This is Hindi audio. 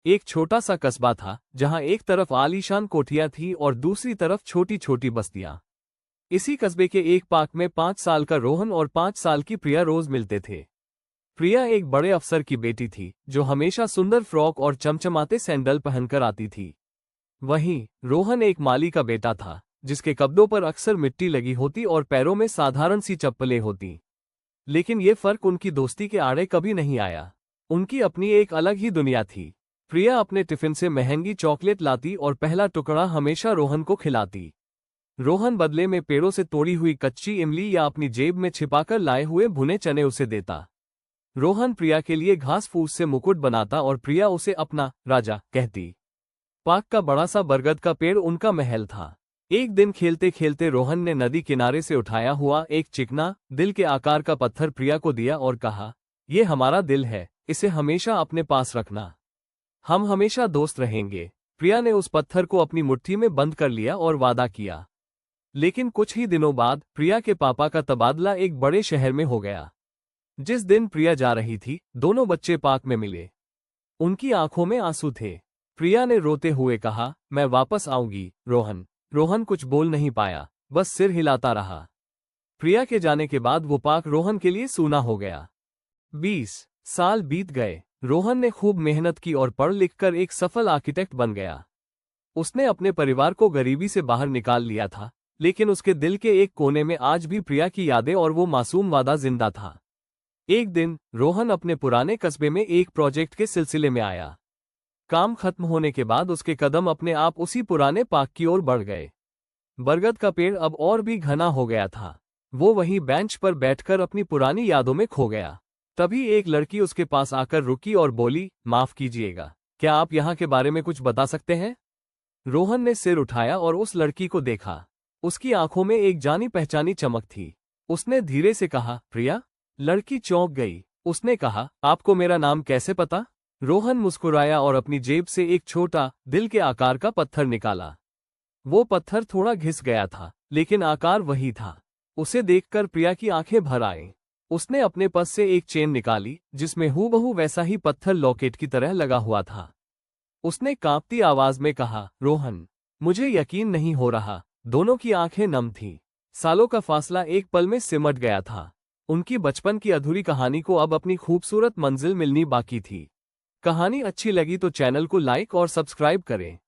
एक छोटा सा कस्बा था जहां एक तरफ आलीशान कोठियां थी और दूसरी तरफ छोटी छोटी बस्तियां। इसी कस्बे के एक पार्क में 5 साल का रोहन और 5 साल की प्रिया रोज मिलते थे। प्रिया एक बड़े अफसर की बेटी थी जो हमेशा सुंदर फ्रॉक और चमचमाते सैंडल पहनकर आती थी। वहीं रोहन एक माली का बेटा था जिसके कपड़ों पर अक्सर मिट्टी लगी होती और पैरों में साधारण सी चप्पलें होती। लेकिन ये फर्क उनकी दोस्ती के आड़े कभी नहीं आया। उनकी अपनी एक अलग ही दुनिया थी। प्रिया अपने टिफिन से महंगी चॉकलेट लाती और पहला टुकड़ा हमेशा रोहन को खिलाती। रोहन बदले में पेड़ों से तोड़ी हुई कच्ची इमली या अपनी जेब में छिपाकर लाए हुए भुने चने उसे देता। रोहन प्रिया के लिए घास फूस से मुकुट बनाता और प्रिया उसे अपना राजा कहती। पार्क का बड़ा सा बरगद का पेड़ उनका महल था। एक दिन खेलते खेलते रोहन ने नदी किनारे से उठाया हुआ एक चिकना दिल के आकार का पत्थर प्रिया को दिया और कहा, "ये हमारा दिल है, इसे हमेशा अपने पास रखना। हम हमेशा दोस्त रहेंगे।" प्रिया ने उस पत्थर को अपनी मुट्ठी में बंद कर लिया और वादा किया। लेकिन कुछ ही दिनों बाद प्रिया के पापा का तबादला एक बड़े शहर में हो गया। जिस दिन प्रिया जा रही थी, दोनों बच्चे पार्क में मिले। उनकी आंखों में आंसू थे। प्रिया ने रोते हुए कहा, "मैं वापस आऊंगी, रोहन।" रोहन कुछ बोल नहीं पाया, बस सिर हिलाता रहा। प्रिया के जाने के बाद वो पार्क रोहन के लिए सूना हो गया। 20 साल बीत गए। रोहन ने खूब मेहनत की और पढ़ लिख कर एक सफल आर्किटेक्ट बन गया। उसने अपने परिवार को गरीबी से बाहर निकाल लिया था, लेकिन उसके दिल के एक कोने में आज भी प्रिया की यादें और वो मासूम वादा जिंदा था। एक दिन रोहन अपने पुराने कस्बे में एक प्रोजेक्ट के सिलसिले में आया। काम खत्म होने के बाद उसके कदम अपने आप उसी पुराने पार्क की ओर बढ़ गए। बरगद का पेड़ अब और भी घना हो गया था। वो वहीं बेंच पर बैठकर अपनी पुरानी यादों में खो गया। तभी एक लड़की उसके पास आकर रुकी और बोली, "माफ कीजिएगा, क्या आप यहाँ के बारे में कुछ बता सकते हैं?" रोहन ने सिर उठाया और उस लड़की को देखा। उसकी आंखों में एक जानी पहचानी चमक थी। उसने धीरे से कहा, "प्रिया?" लड़की चौंक गई। उसने कहा, "आपको मेरा नाम कैसे पता?" रोहन मुस्कुराया और अपनी जेब से एक छोटा दिल के आकार का पत्थर निकाला। वो पत्थर थोड़ा घिस गया था, लेकिन आकार वही था। उसे देखकर प्रिया की आंखें भर आईं। उसने अपने पर्स से एक चेन निकाली जिसमें हूबहू वैसा ही पत्थर लॉकेट की तरह लगा हुआ था। उसने कांपती आवाज में कहा, "रोहन, मुझे यकीन नहीं हो रहा।" दोनों की आंखें नम थीं। सालों का फासला एक पल में सिमट गया था। उनकी बचपन की अधूरी कहानी को अब अपनी खूबसूरत मंजिल मिलनी बाकी थी। कहानी अच्छी लगी तो चैनल को लाइक और सब्सक्राइब करें।